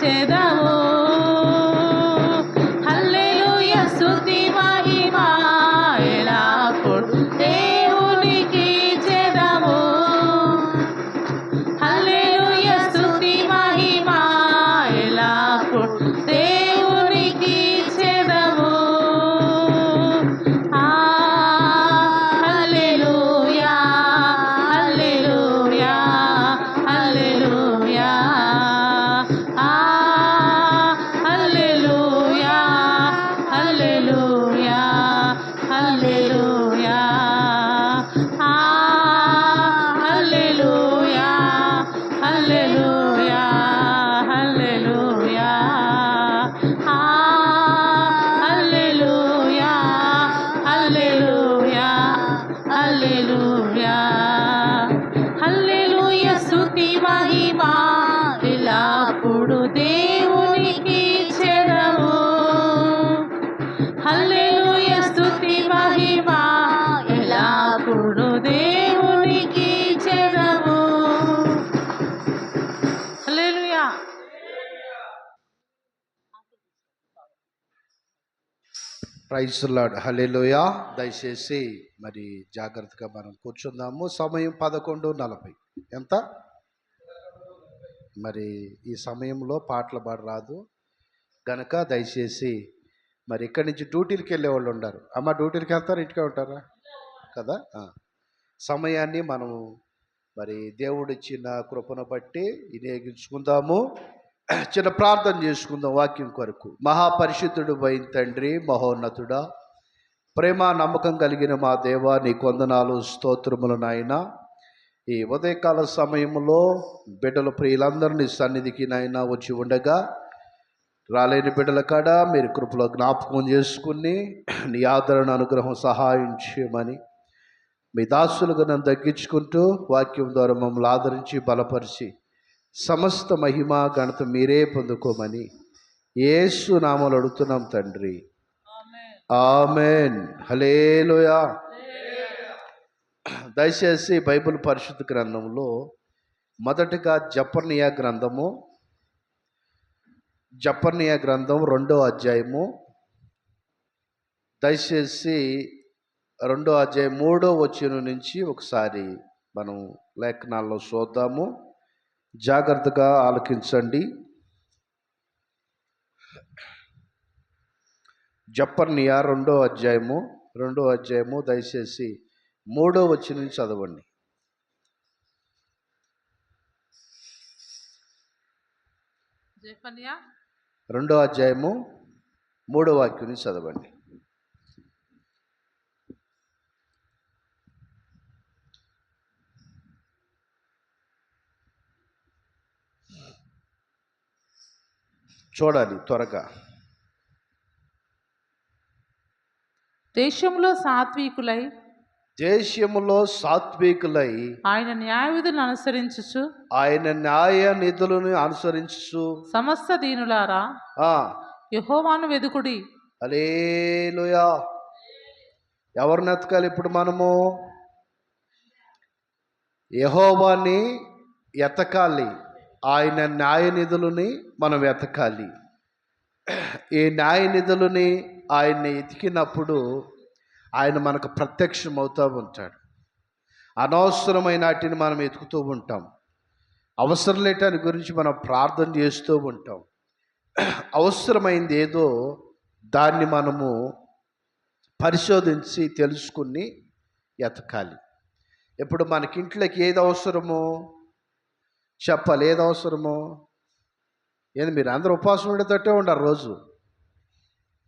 కీర్చెదము. హల్లెలూయా స్తుతి మహిమా ఎల్లప్పుడు దేవునికి చెదము. హల్లెలూయా స్తుతి మహిమా ఎల్లప్పుడు దేవునికి చెదము. హల్లెలూయా హల్లెలూయా హల్లెలూయా హల్లెలూయా హల్లెలూయా హల్లెలూయా హల్లెలూయా హల్లెలూయా హల్లెలూయా హల్లెలూయా హల్లెలూయా హల్లెలూయా హల్లెలూయా స్తుతి మహిమా ఎల్లప్పుడు దేవునికి చెదము. హల్లెలూయా స్తుతి మహిమా ఎల్లప్పుడు దేవునికి చెదము. హల్లెలూయా. Praise the lord. హల్లెలూయా. దయచేసి మరి జాగ్రత్తగా మనం కూర్చుందాము. సమయం 11:40. ఎంత? మరి ఈ సమయంలో పాటలు పాడరాదు గనక దయచేసి మరి ఇక్కడి నుంచి డ్యూటీలకు వెళ్ళే వాళ్ళు ఉన్నారు. అమ్మ డ్యూటీలకు వెళ్తారా ఇంటికే ఉంటారా కదా? సమయాన్ని మనం మరి దేవుడిచ్చిన కృపను బట్టి వినియోగించుకుందాము. చిన్న ప్రార్థన చేసుకుందాం వాక్యం కొరకు. మహాపరిశుద్ధుడు అయిన తండ్రి, మహోన్నతుడా, ప్రేమ నమ్మకం కలిగిన మా దేవా, నీకు వందనాలు స్తోత్రములు నాయనా. ఈ ఉదయకాల సమయంలో బిడ్డల ప్రియులందరినీ సన్నిధికి నాయన వచ్చి ఉండగా రాలేని బిడ్డల కాడ మీరు కృపలో జ్ఞాపకం చేసుకుని నీ ఆదరణ అనుగ్రహం సహాయం చేయమని మీ దాసులుగా నన్ను తగ్గించుకుంటూ వాక్యం ద్వారా మమ్మల్ని ఆదరించి బలపరిచి సమస్త మహిమ ఘనత మీరే పొందుకోమని యేసు నామములో అడుగుతున్నాం తండ్రి. ఆమెన్. హల్లెలూయా. దయచేసి బైబిల్ పరిశుద్ధ గ్రంథంలో మొదటగా జపర్నియా గ్రంథం 2వ అధ్యాయము. దయచేసి 2వ అధ్యాయం 3వ వచనం నుంచి ఒకసారి మనం లేఖనాల్లో చూద్దాము. జాగ్రత్తగా ఆలకించండి. జపర్నియా 2వ అధ్యాయము దయచేసి 3వ వచనం నుంచి చదవండి. జెఫన్యా 2వ అధ్యాయము 3వ వాక్యం నుంచి చదవండి. చూడాలి త్వరగా. దేశంలో సాత్వికులై ఆయన న్యాయ నిధులను అనుసరించు సమస్త దీనులారా యెహోవాను వెదుకుడి. హల్లెలూయా. ఎవరిని ఎతకాలి ఇప్పుడు మనము? యెహోవాని ఎతకాలి. ఆయన న్యాయ నిధులని మనం వెతకాలి. ఈ న్యాయ నిధులని ఆయన్ని ఎతికినప్పుడు ఆయన మనకు ప్రత్యక్షం అవుతూ ఉంటాడు. అనవసరమైన వాటిని మనం ఎతుకుతూ ఉంటాం. అవసరం లేటాని గురించి మనం ప్రార్థన చేస్తూ ఉంటాం. అవసరమైంది ఏదో దాన్ని మనము పరిశోధించి తెలుసుకుని ఎతకాలి. ఇప్పుడు మనకి ఇంట్లోకి ఏది అవసరమో చెప్పాలి. ఏది అవసరమో ఏంది? మీరు అందరూ ఉపవాసం ఉండేటట్టే ఉండరు రోజు.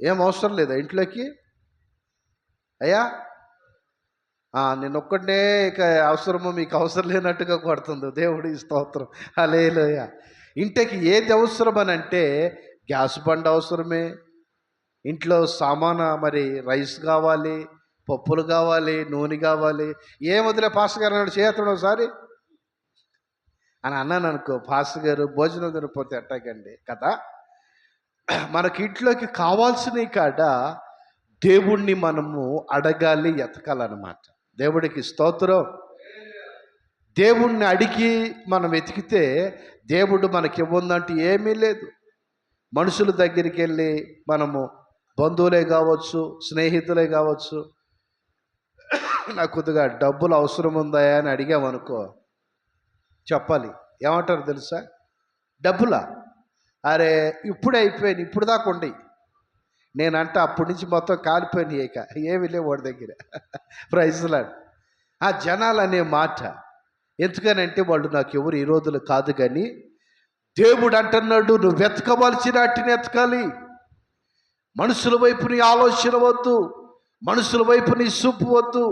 ఏం అవసరం లేదా ఇంట్లోకి? అయ్యా నేను ఒక్కడే ఇక అవసరమో మీకు అవసరం లేనట్టుగా కొడుతుంది. దేవుడి స్తోత్రం. హల్లెలూయా. ఇంటికి ఏది అవసరం అని అంటే గ్యాస్ బండ్ అవసరమే, ఇంట్లో సామాను మరి రైస్ కావాలి, పప్పులు కావాలి, నూనె కావాలి. ఏం వదిలే పాస్టర్ గారు అన్నాడు చేస్తాడు ఒకసారి అని అన్నాను అనుకో, పాస్టర్ గారు భోజనం తినకపోతే ఎట్టాగండి కదా. మనకి ఇంట్లోకి కావాల్సినవి కాడ దేవుణ్ణి మనము అడగాలి, ఎతకాలన్నమాట. దేవుడికి స్తోత్రం. దేవుణ్ణి అడిగి మనం వెతికితే దేవుడు మనకి ఇవ్వందంటే ఏమీ లేదు. మనుషుల దగ్గరికి వెళ్ళి మనము బంధువులే కావచ్చు, స్నేహితులే కావచ్చు, నాకు కొద్దిగా డబ్బులు అవసరం ఉందా అని అడిగామనుకో, చెప్పాలి. ఏమంటారు తెలుసా? డబ్బులా? అరే ఇప్పుడే అయిపోయాను, ఇప్పుడు దాకా ఉండి. నేనంట అప్పటి నుంచి మొత్తం కాలిపోయినాయి, ఇక ఏమి లేవు వాడి దగ్గర. ప్రైజ్లాడ్. ఆ జనాలు అనే మాట ఎందుకనంటే వాళ్ళు నాకు ఎవరు ఈ రోజులు కాదు, కానీ దేవుడు అంటున్నాడు, నువ్వు వెతకవలసిన వాటిని వెతకాలి. మనుషుల వైపు నీ ఆలోచన వద్దు, మనుషుల వైపు నీ చూపు వద్దు.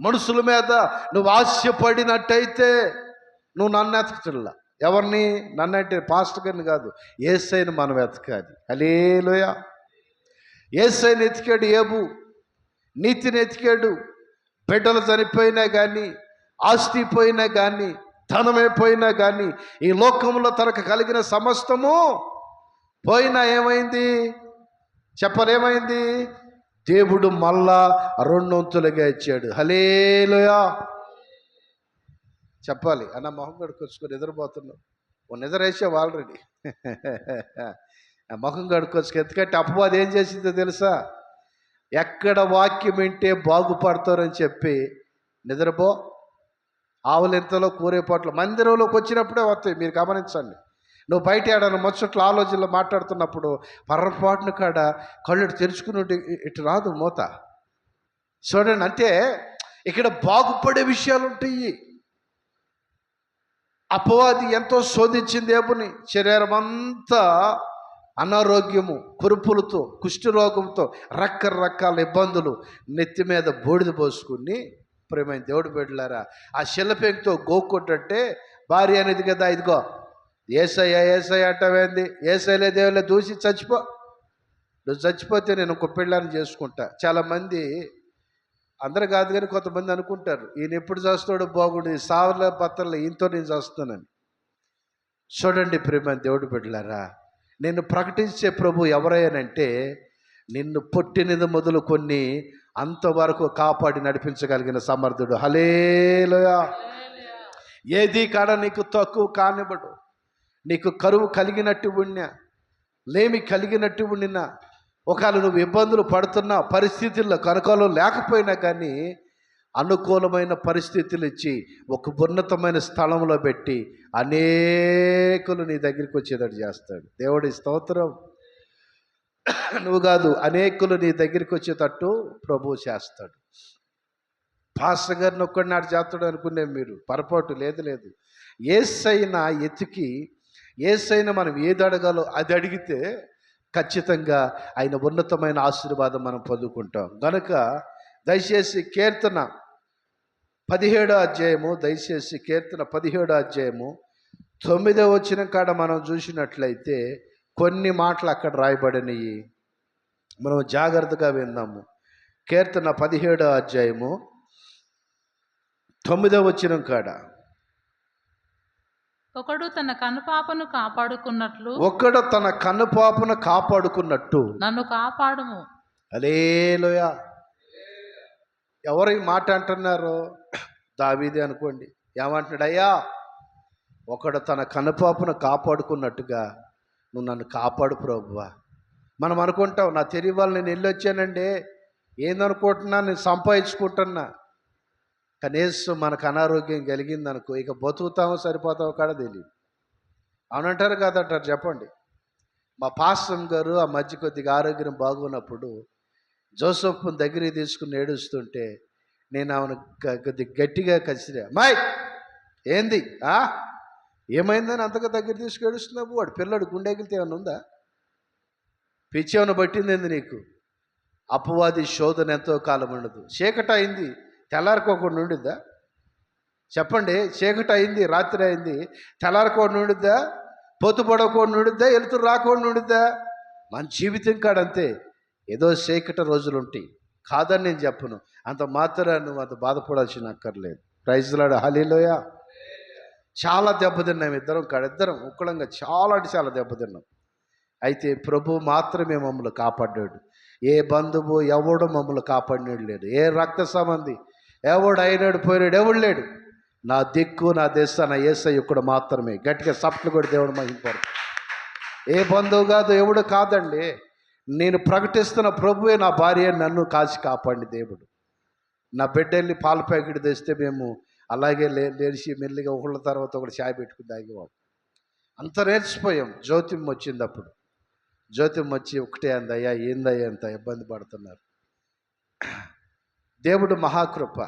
మనుషుల మీద నువ్వు ఆశపడినట్టయితే నువ్వు నన్ను వెతకట్లా. ఎవరిని? నన్ను అంటే పాస్టర్ గారిని కాదు, యేసయ్యను మనం వెతకాలి. హల్లెలూయా. యేసయ్యను ఎతికాడు యోబు, నీతిని ఎతికాడు. బిడ్డలు చనిపోయినా కానీ, ఆస్తి పోయినా కానీ, ధనమైపోయినా కానీ, ఈ లోకంలో తనకు కలిగిన సమస్తము పోయినా ఏమైంది? చెప్పలేమైంది? దేవుడు మళ్ళా 2 వంతులుగా ఇచ్చాడు. హల్లెలూయా. చెప్పాలి. అన్న మొహం కడుక్కొచ్చుకొని నిద్రపోతున్నావు. నిద్ర వేసావు ఆల్రెడీ. మొహం కడుక్కొచ్చుకో. ఎందుకంటే అపవాది ఏం చేసిందో తెలుసా? ఎక్కడ వాక్యం వింటే బాగుపడతారని చెప్పి నిద్రపో. ఆవులింతలో కూరేపాట్లు మందిరంలోకి వచ్చినప్పుడే వస్తాయి, మీరు గమనించండి. నువ్వు బయట ఏడాను ముచ్చట్లు ఆలోచనలు మాట్లాడుతున్నప్పుడు పర్రపాటును కాడ కళ్ళు తెరుచుకుని ఇటు రాదు మూత. చూడండి, అంటే ఇక్కడ బాగుపడే విషయాలు ఉంటాయి. అపవాది ఎంతో శోధించింది దేవుని. శరీరం అంతా అనారోగ్యము, కురుపులతో, కుష్ఠరోగంతో, రకరకాల ఇబ్బందులు, నెత్తి మీద బూడిద పోసుకుని, ప్రేమైన దేవుడు బిడ్డలారా, ఆ శిలపెంకుతో గోక్కొట్టంటే భార్య అనేది కదా, ఇదిగో ఏసయ్య ఏసయ్య అంటావేంది? ఏసయ్యలే దేవులే, దూసి చచ్చిపో. నువ్వు చచ్చిపోతే నేను ఇంకో పెళ్ళాన్ని చేసుకుంటా. చాలామంది, అందరూ కాదు కానీ కొంతమంది అనుకుంటారు, ఈయన ఎప్పుడు చేస్తాడో బాగుండు, సావుల పత్రలు ఈయనతో నేను చేస్తానని. చూడండి ప్రేమ దేవుడు బిడ్డలారా, నిన్ను ప్రకటించే ప్రభు ఎవరయ్యానంటే, నిన్ను పుట్టినది మొదలుకొని అంతవరకు కాపాడి నడిపించగలిగిన సమర్థుడు. హల్లెలూయా. ఏది కాడ నీకు తక్కువ కానివ్వడు. నీకు కరువు కలిగినట్టు ఉన్నా, లేమి కలిగినట్టు ఉండినా, ఒకవేళ నువ్వు ఇబ్బందులు పడుతున్నా, పరిస్థితుల్లో కనుకలు లేకపోయినా కానీ అనుకూలమైన పరిస్థితులు ఇచ్చి ఒక ఉన్నతమైన స్థలంలో పెట్టి అనేకులు నీ దగ్గరికి వచ్చేటట్టు చేస్తాడు. దేవుడి స్తోత్రం. నువ్వు కాదు, అనేకులు నీ దగ్గరికి వచ్చేటట్టు ప్రభువు చేస్తాడు. పాస్టర్ గారిని ఒక్కడినాడు చేస్తాడు అనుకునే మీరు పొరపాటు. లేదు. యేసయ్యను ఎతికి, యేసయ్యను మనం ఏది అడగాలో అది అడిగితే ఖచ్చితంగా ఆయన ఉన్నతమైన ఆశీర్వాదం మనం పొందుకుంటాం. కనుక దయచేసి కీర్తన 17వ అధ్యాయము, దయచేసి కీర్తన 17వ అధ్యాయము 9వ వచనం కాడ మనం చూసినట్లయితే కొన్ని మాటలు అక్కడ రాయబడినవి. మనం జాగ్రత్తగా విందాము. కీర్తన 17వ అధ్యాయము 9వ వచనం కాడ, ఒకడు తన కనుపాపను కాపాడుకున్నట్లు, ఒకడు తన కనుపాపను కాపాడుకున్నట్టు నన్ను కాపాడుము. హల్లెలూయా. ఎవరు ఈ మాట అంటున్నారు? దావీదే అనుకోండి. ఏమంటున్నాడు? అయ్యా, ఒకడు తన కనుపాపను కాపాడుకున్నట్టుగా నువ్వు నన్ను కాపాడు ప్రభువా. మనం అనుకుంటాం, నా తెలివి వాళ్ళు నేను వెళ్ళొచ్చానండి, ఏందనుకుంటున్నా, నేను సంపాదించుకుంటున్నా. కనీసం మనకు అనారోగ్యం కలిగింది అనుకో, ఇక బతుకుతామో సరిపోతామో కూడా తెలియదు. అవునంటారు కాదంటారు? చెప్పండి. మా పాస్టర్ గారు ఆ మధ్య కొద్దిగా ఆరోగ్యం బాగున్నప్పుడు జోసెఫ్ను దగ్గరికి తీసుకుని ఏడుస్తుంటే నేను ఆమెను కొద్దిగా గట్టిగా కసిరా, మాయ్ ఏంది ఏమైందని అంతగా దగ్గర తీసుకు ఏడుస్తున్నావు? వాడు పిల్లడు గుండెగిలితే ఏమన్నా ఉందా? పిచ్చి ఏమైనా పట్టింది నీకు? అపవాది శోధన ఎంతో కాలం ఉండదు. చీకటి అయింది, తెల్లారుకోకుండా ఉండిద్దా? చెప్పండి. చీకటి అయింది, రాత్రి అయింది, తెల్లారుకోకుండా ఉండిద్దా? పొత్తు పడకుండా ఉండిద్దా? వెలుతురు రాకుండా ఉండిద్దా? మన జీవితం కాడంతే. ఏదో చీకటి రోజులు ఉంటాయి, కాదని నేను చెప్పను. అంత మాత్రం నువ్వు అంత బాధపడాల్సిన అక్కర్లేదు. Praise lord. హల్లెలూయా. చాలా దెబ్బతిన్నాం ఇద్దరం ఉక్కలంగా, చాలా అంటే చాలా దెబ్బతిన్నాం. అయితే ప్రభు మాత్రమే మమ్మల్ని కాపాడాడు. ఏ బంధువు ఎవడు మమ్మల్ని కాపాడినాడు లేడు. ఏ రక్త సంబంధి ఎవడు అయినాడు పోయినాడు ఎవడు లేడు. నా దిక్కు, నా దేశ, నా యేసయ్య ఒక్కడు మాత్రమే. గట్టిగా సప్లు కూడా దేవుడు మహింపడు. ఏ బంధువు కాదు, ఎవడు కాదండి. నేను ప్రకటిస్తున్న ప్రభువే నా భార్య, నన్ను కాచి కాపాడి దేవుడు. నా బిడ్డ వెళ్ళి పాల ప్యాకెట్ తెస్తే మేము అలాగే లేచి మెల్లిగా ఒకళ్ళ తర్వాత ఒకటి చాయ్ పెట్టుకుని తాగేవాడు. అంత నేర్చిపోయాం. జ్యోతిమ్మ వచ్చింది. అప్పుడు జ్యోతిమ్మ వచ్చి ఒకటే అందయ్యా, ఏందయ్యా అంత ఇబ్బంది పడుతున్నారు. దేవుడు మహాకృప.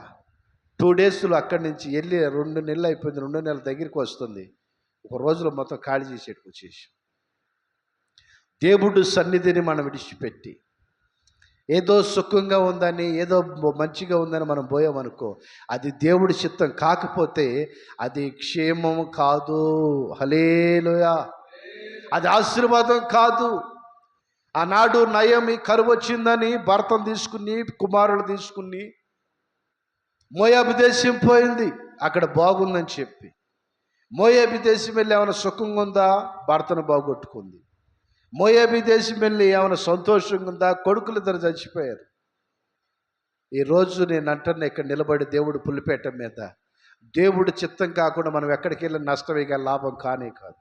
2 డేస్లో అక్కడి నుంచి వెళ్ళి 2 నెలలు అయిపోయింది. 2 నెలల దగ్గరికి వస్తుంది. ఒక రోజులో మొత్తం ఖాళీ చేసేట్టుకు వచ్చేసి, దేవుడు సన్నిధిని మనం విడిచిపెట్టి ఏదో సుఖంగా ఉందని, ఏదో మంచిగా ఉందని మనం పోయామనుకో, అది దేవుడి చిత్తం కాకపోతే అది క్షేమం కాదు. హల్లెలూయా. అది ఆశీర్వాదం కాదు. ఆనాడు నయమి కరువు వచ్చిందని భర్తను తీసుకుని, కుమారులు తీసుకుని మోయాబు దేశం పోయింది. అక్కడ బాగుందని చెప్పి మోయాబు దేశం వెళ్ళి ఏమైనా సుఖంగా ఉందా? భర్తను బాగొట్టుకుంది. మోయాబు దేశం వెళ్ళి ఏమైనా సంతోషంగా ఉందా? కొడుకులు 2 చచ్చిపోయారు. ఈరోజు నేను అంటున్నా, ఇక్కడ నిలబడి దేవుడు పులిపేట మీద దేవుడి చిత్తం కాకుండా మనం ఎక్కడికి వెళ్ళి నష్టమే కానీ లాభం కానే కాదు.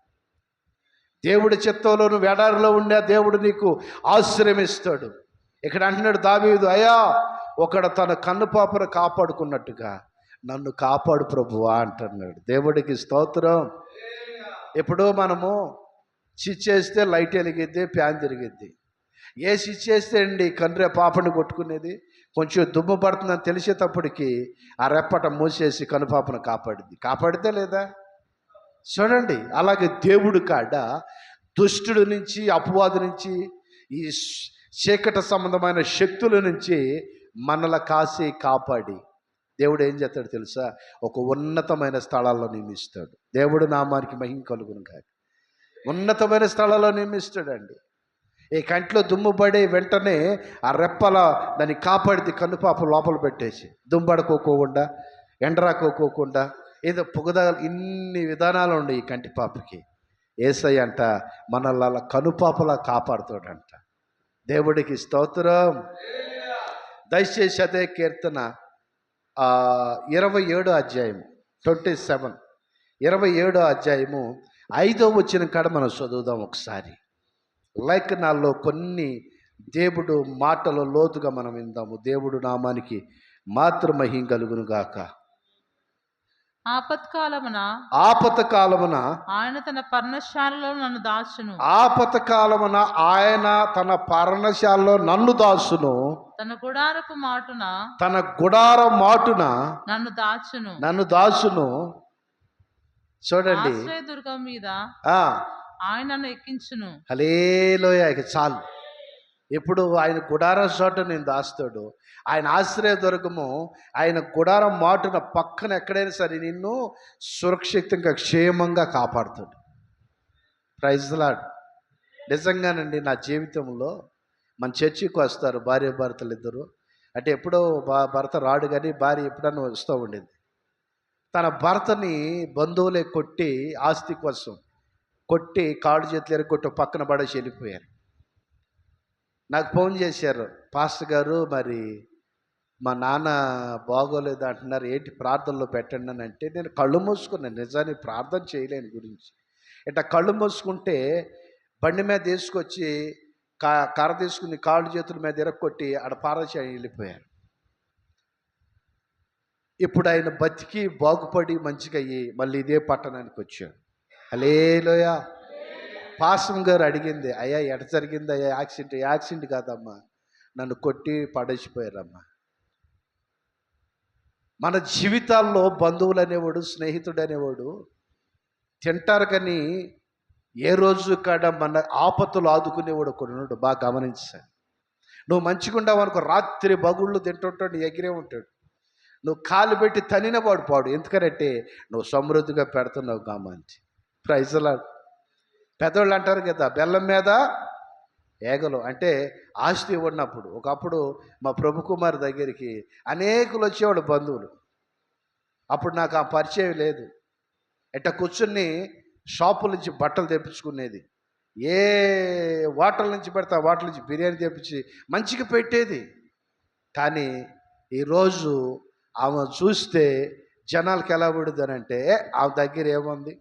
దేవుడి చిత్తంలో నువ్వు ఎడారిలో ఉండే దేవుడు నీకు ఆశ్రయమిస్తాడు. ఇక్కడ అంటున్నాడు దావీదు, అయ్యా ఒకడు తన కన్నుపాపను కాపాడుకున్నట్టుగా నన్ను కాపాడు ప్రభువా అంటున్నాడు. దేవుడికి స్తోత్రం. ఎప్పుడో మనము స్విచ్ లైట్ వెలిగిద్ది, ఫ్యాన్ తిరిగిద్ది. ఏ స్విచ్ వేస్తే అండి కన్ను పాపని కొట్టుకునేది? కొంచెం దుమ్ము పడుతుందని తెలిసేటప్పటికి ఆ రెప్పట మూసేసి కనుపాపను కాపాడితే లేదా? చూడండి, అలాగే దేవుడు కాడ దుష్టుడి నుంచి, అపవాది నుంచి, ఈ చీకటి సంబంధమైన శక్తుల నుంచి మనల కాసి కాపాడి దేవుడు ఏం చేస్తాడు తెలుసా? ఒక ఉన్నతమైన స్థలాల్లో నియమిస్తాడు. దేవుడు నామానికి మహిమ కలుగును కాక ఉన్నతమైన స్థలాల్లో నియమిస్తాడండి. ఈ కంట్లో దుమ్ము పడి వెంటనే ఆ రెప్పల దాన్ని కాపాడితే కన్నుపాప లోపల పెట్టేసి దుమ్బడుకోకుండా, ఎండరాకోకుండా, ఏదో పొగద, ఇన్ని విధానాలు ఉన్నాయి ఈ కంటి పాపకి. యేసయ్య అంట మనల్ని కనుపాపలా కాపాడుతాడంట. దేవుడికి స్తోత్రం. దయచేసి అదే కీర్తన 27వ అధ్యాయము 27, 27వ అధ్యాయము 5వ వచనం కాడ మనం చదువుదాం ఒకసారి. లేఖనాల్లో కొన్ని దేవుడు మాటలు లోతుగా మనం విందాము. దేవుడు నామానికి మాత్రం మహిమ కలుగును గాక. ఆపత్కాలమున ఆయన తన పర్ణశాలలో నన్ను దాచును. ఆపత్కాలమున ఆయన తన పర్ణశాలలో నన్ను దాచును. తన గుడారపు మాటున నన్ను దాచును. చూడండి, ఆశ్రయదుర్గం మీద ఆయన నన్ను ఎక్కించును. హల్లెలూయా. ఇక చాలు. ఎప్పుడు ఆయన గుడారం చోట నేను దాస్తాడు. ఆయన ఆశ్రయదుర్గము, ఆయన గుడారం మాటున పక్కన ఎక్కడైనా సరే నిన్ను సురక్షితంగా క్షేమంగా కాపాడుతాడు. Praise the Lord. నిజంగానండి, నా జీవితంలో మన చర్చికి వస్తారు భార్య భర్తలు ఇద్దరు. అంటే ఎప్పుడో భర్త రాడు కానీ భార్య ఎప్పుడన్నా వస్తూ ఉండేది. తన భర్తని బంధువులే కొట్టి, ఆస్తి కోసం కొట్టి, కాళ్ళు చేతులు ఎరగొట్టి పక్కన పడేసి వెళ్ళిపోయారు. నాకు ఫోన్ చేశారు, పాస్టర్ గారు మరి మా నాన్న బాగోలేదు అంటున్నారు, ఏంటి ప్రార్థనలో పెట్టండి అని అంటే, నేను కళ్ళు మూసుకున్నాను. నిజానికి ప్రార్థన చేయలేని గురించి. ఇట్లా కళ్ళు మూసుకుంటే బండి మీద తీసుకొచ్చి కర్ర తీసుకుని కాళ్ళు చేతుల మీద ఎరగొట్టి ఆడ పారచి వెళ్ళిపోయారు. ఇప్పుడు ఆయన బతికి బాగుపడి మంచిగా అయ్యి మళ్ళీ ఇదే పట్టణానికి వచ్చాడు. హల్లెలూయా. పాసం గారు అడిగింది, అయ్యా ఎట జరిగింది అయ్యా యాక్సిడెంట్ కాదమ్మా, నన్ను కొట్టి పడేసిపోయారమ్మా. మన జీవితాల్లో బంధువులు అనేవాడు, స్నేహితుడు అనేవాడు తింటారు కానీ ఏ రోజు కాడ మన ఆపత్తులు ఆదుకునేవాడు ఒకడు. బాగా గమనించాను. నువ్వు మంచిగా ఉండవు అనుకో, రాత్రి బగుళ్ళు తింటుంటాడు, ఎగిరే ఉంటాడు. నువ్వు కాలు పెట్టి తనిన పాడు. ఎందుకంటే నువ్వు సమృద్ధిగా పెడుతున్నావు కామంచి. Praise the lord. పెద్దోళ్ళు అంటారు కదా, బెల్లం మీద ఏగలు అంటే ఆస్తి ఉన్నప్పుడు. ఒకప్పుడు మా ప్రభు కుమార్ దగ్గరికి అనేకులు వచ్చేవాడు బంధువులు. అప్పుడు నాకు ఆ పరిచయం లేదు. ఎట్ట కూర్చుని షాపుల నుంచి బట్టలు తెప్పించుకునేది. ఏ హోటల్ నుంచి పెడితే ఆ హోటల్ నుంచి బిర్యానీ తెప్పించి మంచిగా పెట్టేది. కానీ ఈరోజు ఆమె చూస్తే జనాలకి ఎలా పడుతుందనంటే, ఆమె దగ్గర ఏముంది?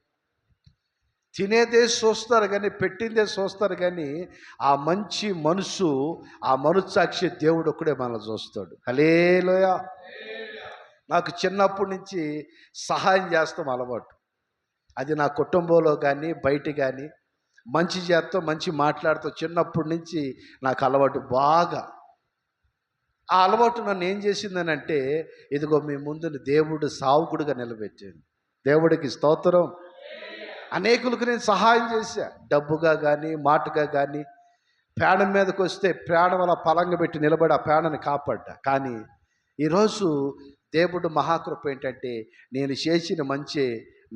తినేదే చూస్తారు కానీ, పెట్టిందే చూస్తారు కానీ, ఆ మంచి మనసు, ఆ మనస్సాక్షి దేవుడు ఒక్కడే మనల్ని చూస్తాడు. హల్లెలూయా. నాకు చిన్నప్పటి నుంచి సహాయం చేస్తాం అలవాటు. అది నా కుటుంబంలో కానీ, బయట కానీ మంచి చేస్తాం, మంచి మాట్లాడుతూ చిన్నప్పటి నుంచి నాకు అలవాటు బాగా. ఆ అలవాటు నన్ను ఏం చేసిందనంటే, ఇదిగో మీ ముందు దేవుడు సావుకుడుగా నిలబెట్టాను. దేవుడికి స్తోత్రం. అనేకులకు నేను సహాయం చేశా, డబ్బుగా కానీ, మాటగా కానీ. ప్రాణం మీదకి వస్తే ప్రాణం అలా పలంగా పెట్టి నిలబడి ఆ ప్రాణాన్ని కాపాడ్డా. కానీ ఈరోజు దేవుడు మహాకృప ఏంటంటే, నేను చేసిన మంచి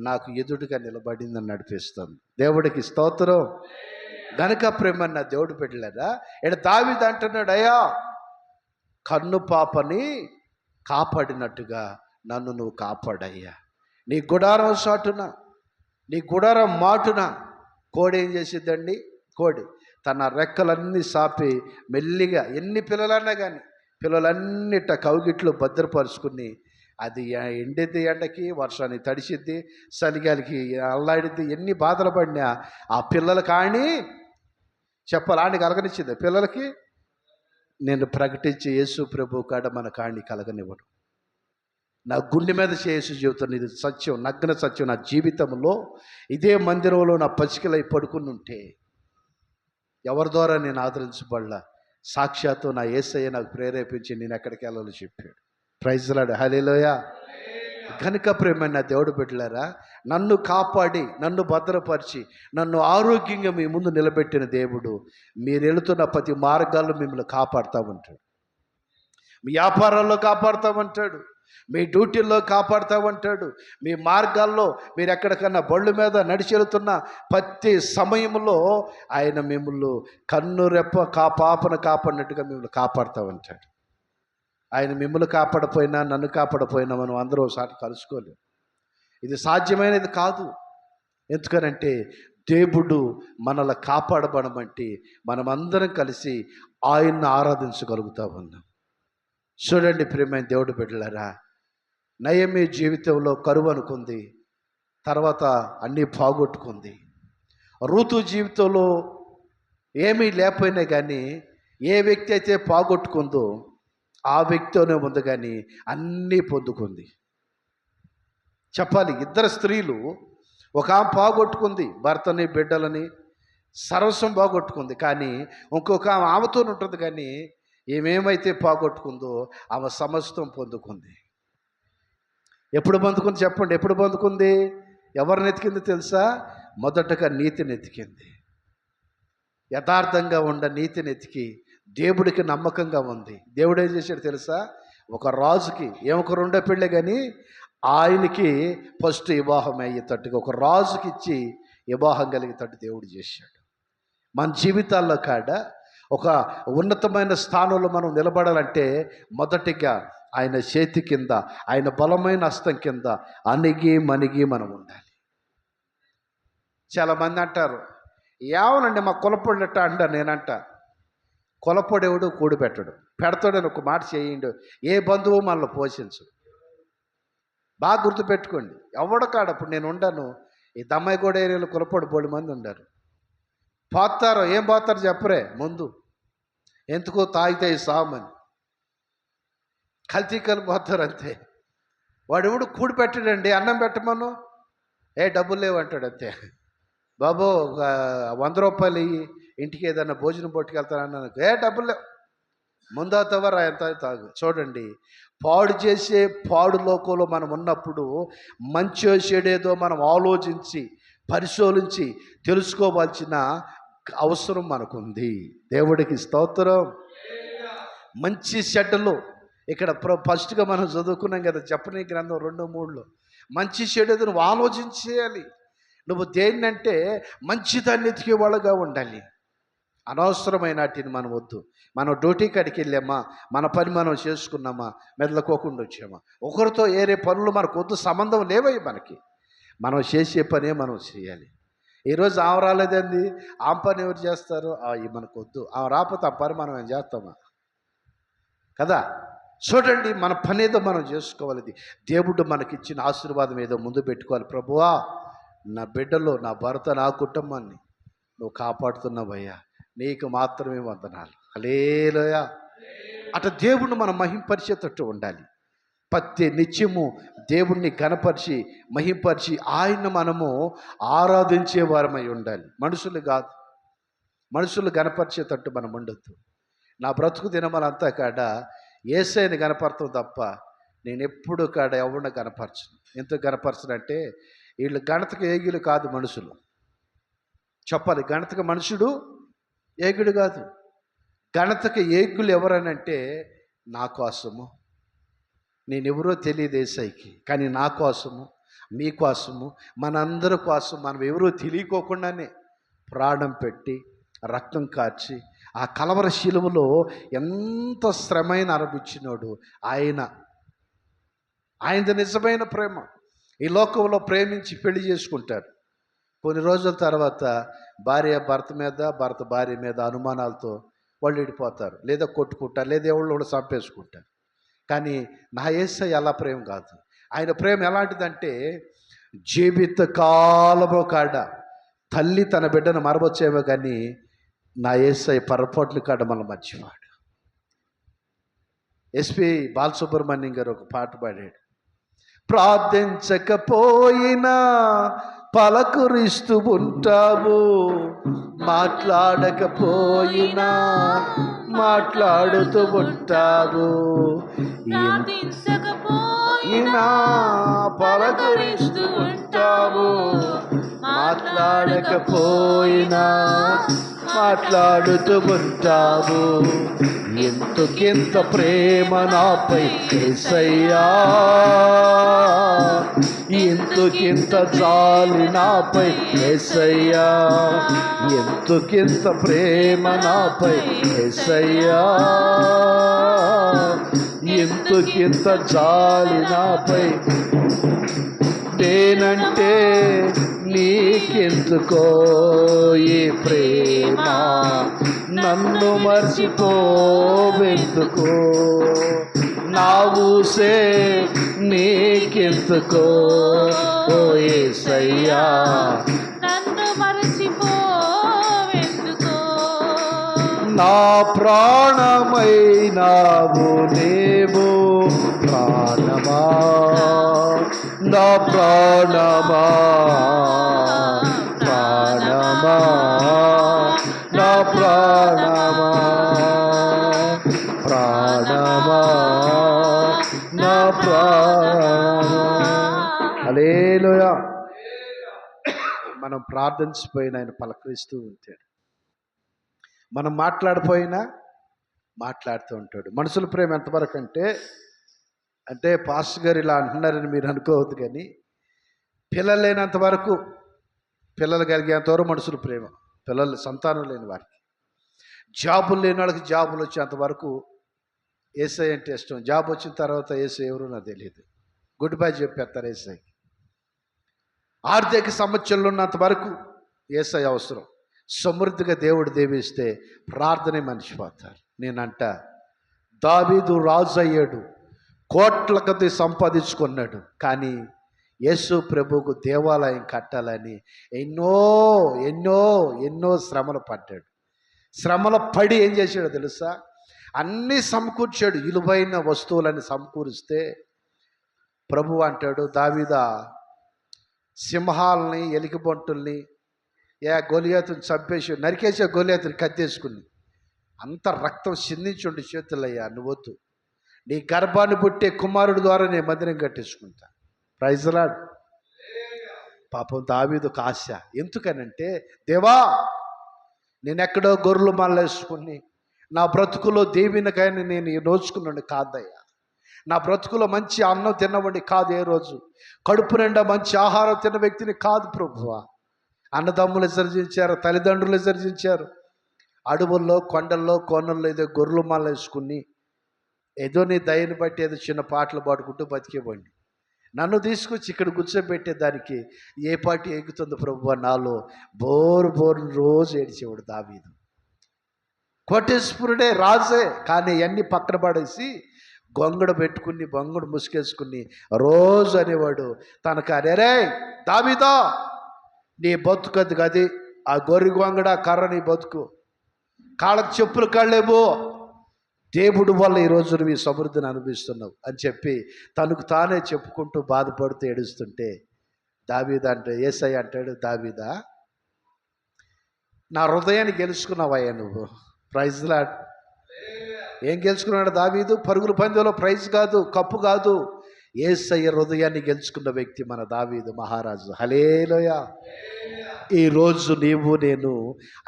నాకు ఎదురుగా నిలబడిందని నడిపిస్తుంది. దేవుడికి స్తోత్రం. గనుక ప్రేమన్న దేవుడు పెట్టలేదా, ఇక్కడ దావీదు అంటున్నాడు, అయ్యా కన్ను పాపని కాపాడినట్టుగా నన్ను నువ్వు కాపాడయ్యా. నీ గుడారం సాటున, నీ గుడారం మాటున కోడి ఏం చేసిద్దండి? కోడి తన రెక్కలన్నీ సాపి మెల్లిగా ఎన్ని పిల్లలన్నా కానీ పిల్లలన్నిట కౌగిట్లు భద్రపరుచుకుని, అది ఎండిద్ది, ఎండకి వర్షాన్ని తడిసిద్ది, చలిగాలికి అల్లాడిద్ది, ఎన్ని బాధలు పడినా ఆ పిల్లలు కానీ చెప్పాలి ఆడికి కలగనిచ్చింది. పిల్లలకి నేను ప్రకటించే యేసు ప్రభు కాడ మన కాడిని కలగనివ్వడు. నా గుండె మీద చేసి జీవితం, ఇది సత్యం, నగ్న సత్యం. నా జీవితంలో ఇదే మందిరంలో నా పసికలై పడుకుని ఉంటే ఎవరి ద్వారా నేను ఆదరించబడలా, సాక్షాత్తు నా యేసయ్య నాకు ప్రేరేపించి నేను ఎక్కడికి వెళ్ళాలో చెప్పాడు. Praise lord. హల్లెలూయా. కనుక ప్రేమైన దేవుడు బిడ్డలారా, నన్ను కాపాడి, నన్ను భద్రపరిచి, నన్ను ఆరోగ్యంగా మీ ముందు నిలబెట్టిన దేవుడు మీరు వెళుతున్న ప్రతి మార్గాల్లో మిమ్మల్ని కాపాడుతామంటాడు. మీ వ్యాపారాల్లో కాపాడుతామంటాడు, మీ డ్యూటీల్లో కాపాడుతామంటాడు, మీ మార్గాల్లో మీరు ఎక్కడికన్నా బళ్ళు మీద నడిచి వెళుతున్న ప్రతి సమయంలో ఆయన మిమ్మల్ని కన్ను రెప్ప పాపను కాపాడినట్టుగా మిమ్మల్ని కాపాడుతామంటాడు. ఆయన మిమ్మల్ని కాపాడపోయినా, నన్ను కాపాడపోయినా మనం అందరూ ఒకసారి కలుసుకోలేము. ఇది సాధ్యమైనది కాదు. ఎందుకనంటే దేవుడు మనల్ని కాపాడబడమంటే మనమందరం కలిసి ఆయన్ని ఆరాధించగలుగుతా ఉన్నాం. చూడండి ప్రియమైన దేవుడు బిడ్డలారా, నయమి జీవితంలో కరువు అనుకుంది, తర్వాత అన్నీ పోగొట్టుకుంది. రూతు జీవితంలో ఏమీ లేకపోయినా కానీ ఏ వ్యక్తి అయితే పోగొట్టుకుందో ఆ వ్యక్తితోనే ఉంది, కానీ అన్నీ పొందుకుంది. చెప్పాలి, ఇద్దరు స్త్రీలు, ఒక ఆమె పోగొట్టుకుంది భర్తని, బిడ్డలని, సర్వస్వం పోగొట్టుకుంది. కానీ ఇంకొక ఆమె ఆమెతో ఉంటుంది, కానీ ఏమేమైతే పోగొట్టుకుందో ఆమె సమస్తం పొందుకుంది. ఎప్పుడు పొందుకుంది చెప్పండి? ఎప్పుడు పొందుకుంది? ఎవరిని ఎతికింది తెలుసా? మొదటగా నీతిని ఎతికింది. యథార్థంగా ఉండ నీతిని ఎతికి దేవుడికి నమ్మకంగా ఉంది. దేవుడు ఏం చేశాడు తెలుసా? ఒక రాజుకి ఏమొక రెండో పెళ్ళే కానీ ఆయనకి ఫస్ట్ వివాహం అయ్యేటట్టుగా ఒక రాజుకి ఇచ్చి వివాహం కలిగేటట్టు దేవుడు చేశాడు. మన జీవితాల్లో కాడ ఒక ఉన్నతమైన స్థానంలో మనం నిలబడాలంటే మొదటిగా ఆయన చేతి కింద, ఆయన బలమైన హస్తం కింద అణిగి మణిగి మనం ఉండాలి. చాలామంది అంటారు, ఏమనండి మా కులపొడి ఎట్టా అంటారు. నేనంట, కులపొడేవుడు కూడి పెట్టడు, పెడతాడని ఒక మాట చేయండు. ఏ బంధువు మనల్ని పోషించు. బాగా గుర్తుపెట్టుకోండి. ఎవడ కాడప్పుడు నేను ఉండను, ఈ దమ్మాయిగూడ ఏరియాలో కులపొడి బోడి మంది ఉండారు. పోతారో ఏం పోతారు చెప్పరే ముందు, ఎందుకో తాగితే సామని కల్తీ కలిపోతారు అంతే. వాడు ఎవడు కూడి పెట్టాడండి, అన్నం పెట్టమను, ఏ డబ్బులు లేవు అంటాడు అంతే. బాబు 100 రూపాయలు ఇయ్యి, ఇంటికి ఏదైనా భోజనం పట్టుకెళ్తానన్నాను, ఏ డబ్బులు లేవు, ముందవుతావా రా ఎంత తాగు. చూడండి, పాడు చేసే పాడు లోకంలో మనం ఉన్నప్పుడు మంచో చెడేదో మనం ఆలోచించి పరిశోధించి తెలుసుకోవాల్సిన అవసరం మనకుంది. దేవుడికి స్తోత్రం. మంచి చెడ్డలు ఇక్కడ ఫస్ట్గా మనం చదువుకున్నాం కదా, చెప్పని గ్రంథం 2:3లో మంచి చెడును నువ్వు ఆలోచించేయాలి. నువ్వు దేన్నంటే మంచిదాన్ని ఎతికే వాళ్ళగా ఉండాలి. అనవసరమైన వాటిని మనం వద్దు. మనం డ్యూటీ కాడికి వెళ్ళామా, మన పని మనం చేసుకున్నామా, మెదలుకోకుండా వచ్చామా, ఒకరితో ఏరే పనులు మనకు వద్దు, సంబంధం లేవయ్యి మనకి. మనం చేసే పనే మనం చేయాలి. ఈరోజు ఆమె రాలేదండి, ఆమె పని ఎవరు చేస్తారు? మనకు వద్దు. ఆమె రాకపోతే ఆ పని మనం ఏం చేస్తామా కదా. చూడండి, మన పని ఏదో మనం చేసుకోవాలి. దేవుడు మనకిచ్చిన ఆశీర్వాదం ఏదో ముందు పెట్టుకోవాలి. ప్రభువా నా బిడ్డలు, నా భర్త, నా కుటుంబాన్ని నువ్వు కాపాడుతున్నావయ్యా, నీకు మాత్రమే వందనాలు. హల్లెలూయా. అటు దేవుణ్ణి మనం మహింపరిచేటట్టు ఉండాలి. ప్రతి నిత్యము దేవుణ్ణి ఘనపరిచి మహింపరిచి ఆయన్ని మనము ఆరాధించే వారమై ఉండాలి. మనుషులు కాదు, మనుషులు గనపరిచేటట్టు మనం ఉండొద్దు. నా బ్రతుకు దినమలంతా కాడ యేసయ్యని గనపడతాం తప్ప నేను ఎప్పుడు కాడ ఎవరిని గనపరచను. ఎందుకు గనపరచనంటే వీళ్ళు గణతకు ఏగులు కాదు, మనుషులు. చెప్పాలి, గణతకు మనుషుడు ఏగుడు కాదు. గణతకు ఏగులు ఎవరనంటే నా కోసము, నేనెవరో తెలియదు యేసయ్యకి, కానీ నా కోసము, మీకోసము, మనందరి కోసం మనం ఎవరో తెలియకోకుండానే ప్రాణం పెట్టి రక్తం కార్చి ఆ కలవర శిలువలో ఎంత శ్రమైన అనుభవించినోడు ఆయన. ఆయనది నిజమైన ప్రేమ. ఈ లోకంలో ప్రేమించి పెళ్లి చేసుకుంటారు. కొన్ని రోజుల తర్వాత భార్య భర్త మీద, భర్త భార్య మీద అనుమానాలతో వాళ్ళు విడిపోతారు, లేదా కొట్టుకుంటారు, లేదా ఎవరు చంపేసుకుంటారు. కానీ నా యేసయ్య అలా ప్రేమ కాదు. ఆయన ప్రేమ ఎలాంటిదంటే జీవిత కాలము కాడ తల్లి తన బిడ్డను మరవచ్చేమో కానీ నా యేసయ్య పొరపాట్లు కాడ మనం మర్చివాడు. ఎస్పి బాలసుబ్రహ్మణ్యం గారు ఒక పాట పాడాడు. ప్రార్థించకపోయినా పలకరిస్తూ ఉంటావు, మాట్లాడకపోయినా మాట్లాడుతూ ఉంటావు, ప్రార్థించకపోయినా పలకరిస్తూ ఉంటావు, మాట్లాడకపోయినా మాట్లాడుతూ ఉంటావు. ఎంతకెంత ప్రేమ నాపై యేసయ్యా, ఎంతకెంత జాలి నాపై యేసయ్యా, ఎంతకెంత ప్రేమ నాపై యేసయ్యా, ఎంతకెంత జాలి నాపై. నేనంటే నీకెందుకో ఈ ప్రేమ, నన్ను మర్చిపోవెందుకో, నా ఊసే నీకెందుకో ఓ యేసయ్యా, నన్ను మరచిపోవెందుకో, నా ప్రాణమైనావు నీవు, ప్రాణమా నా ప్రాణమా, ప్రాణమా నా ప్రాణమా, ప్రాణమా నా ప్రాణమా. హల్లెలూయా. మనం ప్రార్థించిపోయిన ఆయన పలకరిస్తూ ఉంటాడు. మనం మాట్లాడిపోయినా మాట్లాడుతూ ఉంటాడు. మనుషుల ప్రేమ ఎంతవరకు అంటే పాస్టర్ గారు ఇలా అంటున్నారని మీరు అనుకోవద్దు, కానీ పిల్లలు లేనంత వరకు, పిల్లలు కలిగేంతవరకు మనుషుల ప్రేమ. పిల్లలు సంతానం లేని వారికి, జాబులు లేని వాళ్ళకి జాబులు వచ్చేంత వరకు యేసయ్య అంటే ఇష్టం. జాబ్ వచ్చిన తర్వాత యేసయ్య ఎవరో నాకు తెలియదు, గుడ్ బై చెప్పేస్తారు యేసయ్యకి. ఆర్థిక సమస్యలు ఉన్నంత వరకు యేసయ్య అవసరం. సమృద్ధిగా దేవుడు దీవిస్తే ప్రార్థనే మర్చిపోతారు. నేనంట దావీదు రాజు అయ్యాడు, కోట్ల కొద్ది సంపాదించుకున్నాడు, కానీ యేసు ప్రభువుకు దేవాలయం కట్టాలని ఎన్నో ఎన్నో ఎన్నో శ్రమలు పడ్డాడు. శ్రమలు పడి ఏం చేశాడో తెలుసా? అన్నీ సమకూర్చాడు. విలువైన వస్తువులని సమకూరిస్తే ప్రభువు అంటాడు, దావీదా సింహాలని ఎలికబొంటుల్ని గొలియాతుని చంపేసి నరికేసే గొలియాతుని కత్తేసుకుని అంత రక్తం చిందించుండి చేతులయ్యా, నువ్వొద్దు, నీ గర్భాన్ని పుట్టే కుమారుడు ద్వారా నేను మందిరం కట్టించుకుంటా. Praise the lord. పాపం దావీదుకు ఆశ. ఎందుకనంటే దేవా, నేనెక్కడో గొర్రెలు మళ్ళేసుకుని నా బ్రతుకులో దీవెనకైనా నేను నోచుకున్నాను కాదయ్యా. నా బ్రతుకులో మంచి అన్నం తిన్నవాడిని కాదు, ఏ రోజు కడుపు నిండా మంచి ఆహారం తిన్న వ్యక్తిని కాదు ప్రభువా. అన్నదమ్ములు విసర్జించారు, తల్లిదండ్రులు విసర్జించారు, అడవుల్లో కొండల్లో కోనల్లో ఏదో గొర్రెలు మాల వేసుకుని ఏదో నీ దయని బట్టి ఏదో చిన్న పాటలు పాడుకుంటూ బతికేవాడిని. నన్ను తీసుకొచ్చి ఇక్కడ కూర్చోబెట్టేదానికి ఏ పాటి ఎగుతుంది ప్రభువా నాలో బోరు రోజు ఏడిచేవాడు దావీదు. కోటేశ్వరుడే రాజే, కానీ అన్నీ పక్కన పడేసి గొంగడు పెట్టుకుని బొంగుడు ముసుకేసుకుని రోజు అనేవాడు తనకు, అరే దావీదా నీ బతుకు అది గది, ఆ గొర్రె గొంగడ కర్ర నీ బతుకు, కాళ్ళకు చెప్పులు కాళ్ళేమో. దేవుడు వల్ల ఈరోజు నువ్వు ఈ సమృద్ధిని అనిపిస్తున్నావు అని చెప్పి తనకు తానే చెప్పుకుంటూ బాధపడుతూ ఏడుస్తుంటే దావీదు అంటే, యేసయ్య అంటాడు, దావీదా నా హృదయాన్ని గెలుచుకున్నావయ్యా నువ్వు. Praise Lord. ఏం గెలుచుకున్నాడు దావీదు? పరుగుల పందెంలో ప్రైజ్ కాదు, కప్పు కాదు, యేసయ్య హృదయాన్ని గెలుచుకున్న వ్యక్తి మన దావీదు మహారాజు. హల్లెలూయా. ఈరోజు నీవు నేను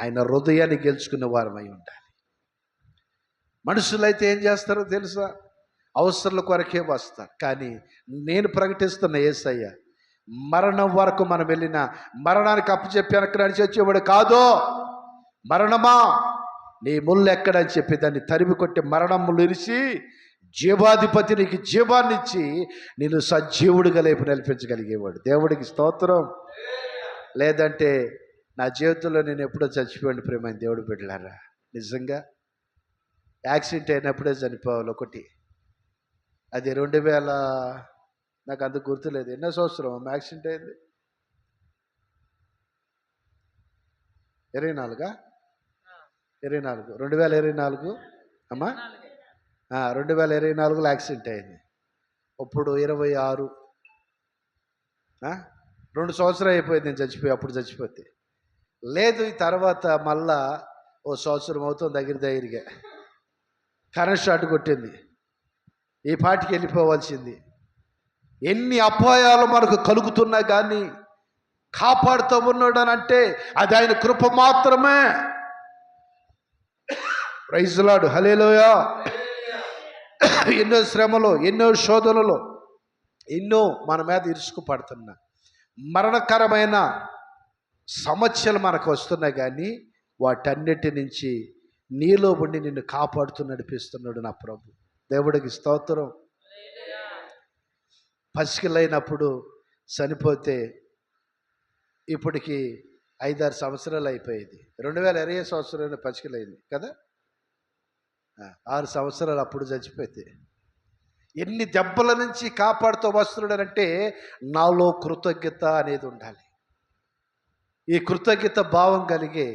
ఆయన హృదయాన్ని గెలుచుకున్న వారమై ఉండాలి. మనుషులైతే ఏం చేస్తారో తెలుసా? అవసరాల కొరకే వస్తారు. కానీ నేను ప్రకటిస్తున్న యేసయ్య మరణం వరకు మనం వెళ్ళిన మరణానికి అప్పచెప్పి వెనక్కి నడిచి వచ్చేవాడు కాదు. మరణమా నీ ముళ్ళు ఎక్కడని చెప్పి దాన్ని తరిమి కొట్టి మరణం ముళ్ళు ఇరిచి జీవాధిపతి నీకు జీవాన్ని ఇచ్చి నేను సజీవుడిగా లేపు నిలిపించగలిగేవాడు. దేవుడికి స్తోత్రం. లేదంటే నా జీవితంలో నేను ఎప్పుడో చచ్చిపోయాను ప్రేమైన దేవుడు బిడ్డలారా. నిజంగా యాక్సిడెంట్ అయినప్పుడే చనిపోవాలి. ఒకటి అది 2000, నాకు అంత గుర్తులేదు, ఎన్నో సంవత్సరం యాక్సిడెంట్ అయింది? 24 2024 అమ్మా. 2024లో యాక్సిడెంట్ అయింది. ఇప్పుడు 26, 2 సంవత్సరాలు అయిపోయింది నేను చచ్చిపోయి. అప్పుడు చచ్చిపోతే లేదు, ఈ తర్వాత మళ్ళా 1 సంవత్సరం అవుతుంది దగ్గరగా కరెంట్ షాట్ కొట్టింది. ఈ పాటికి వెళ్ళిపోవాల్సింది. ఎన్ని అపాయాలు మనకు కలుగుతున్నా కానీ కాపాడుతూ ఉన్నాడు అని అంటే అది ఆయన కృప మాత్రమే. Praise lord. హల్లెలూయా. ఎన్నో శ్రమలు, ఎన్నో శోధనలు, ఎన్నో మన మీద ఇరుసుకు పడుతున్నా మరణకరమైన సమస్యలు మనకు వస్తున్నాయి. కానీ వాటన్నిటి నుంచి నీలో ఉండి నిన్ను కాపాడుతూ నడిపిస్తున్నాడు నా ప్రభు. దేవుడికి స్తోత్రం. పసికిలైనప్పుడు చనిపోతే ఇప్పటికి 5-6 సంవత్సరాలు అయిపోయేది. 2020 సంవత్సరంలో పసికిలైంది కదా, 6 సంవత్సరాలు అప్పుడు చచ్చిపోతే ఎన్ని దెబ్బల నుంచి కాపాడుతూ వస్తున్నాడంటే నాలో కృతజ్ఞత అనేది ఉండాలి. ఈ కృతజ్ఞత భావం కలిగే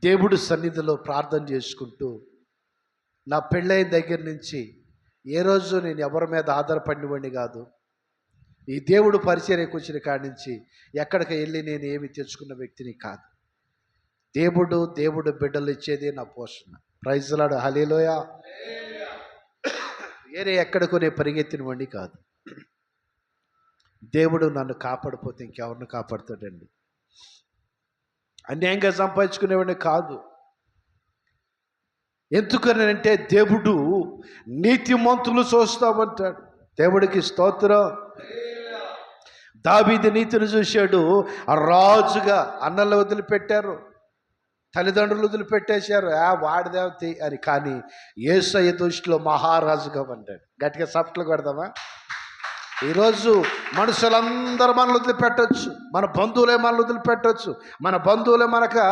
దేవుడి సన్నిధిలో ప్రార్థన చేసుకుంటూ నా పెళ్ళైన దగ్గర నుంచి ఏ రోజు నేను ఎవరి మీద ఆధారపడినవాడిని కాదు. ఈ దేవుడు పరిచర్యకు వచ్చిన కాడి నుంచి ఎక్కడికి వెళ్ళి నేను ఏమి తెచ్చుకున్న వ్యక్తిని కాదు. దేవుడు బిడ్డలు ఇచ్చేదే నా పోషణ. Praise lord. హల్లెలూయా. వేరే ఎక్కడికో నేను పరిగెత్తినవాడిని కాదు. దేవుడు నన్ను కాపాడిపోతే ఇంకెవరిని కాపాడుతాడండి? అన్యాయంగా సంపాదించుకునేవాడిని కాదు. ఎందుకనంటే దేవుడు నీతిమంతులు చూస్తామంటాడు. దేవుడికి స్తోత్రం. దావీదు నీతిని చూశాడు. ఆ రాజుగా అన్నలు వదిలిపెట్టారు, తల్లిదండ్రులు వదిలిపెట్టేశారు, వాడిదేవతి అని. కానీ యేసయ్య దృష్టిలో మహారాజుగా ఉన్నాడు. గట్టిగా సప్ట్లు కొడదామా? ఈరోజు మనుషులందరూ మనల్ని వదిలిపెట్టవచ్చు, మన బంధువులే మనల్ని వదిలిపెట్టవచ్చు, మన బంధువులే మనకు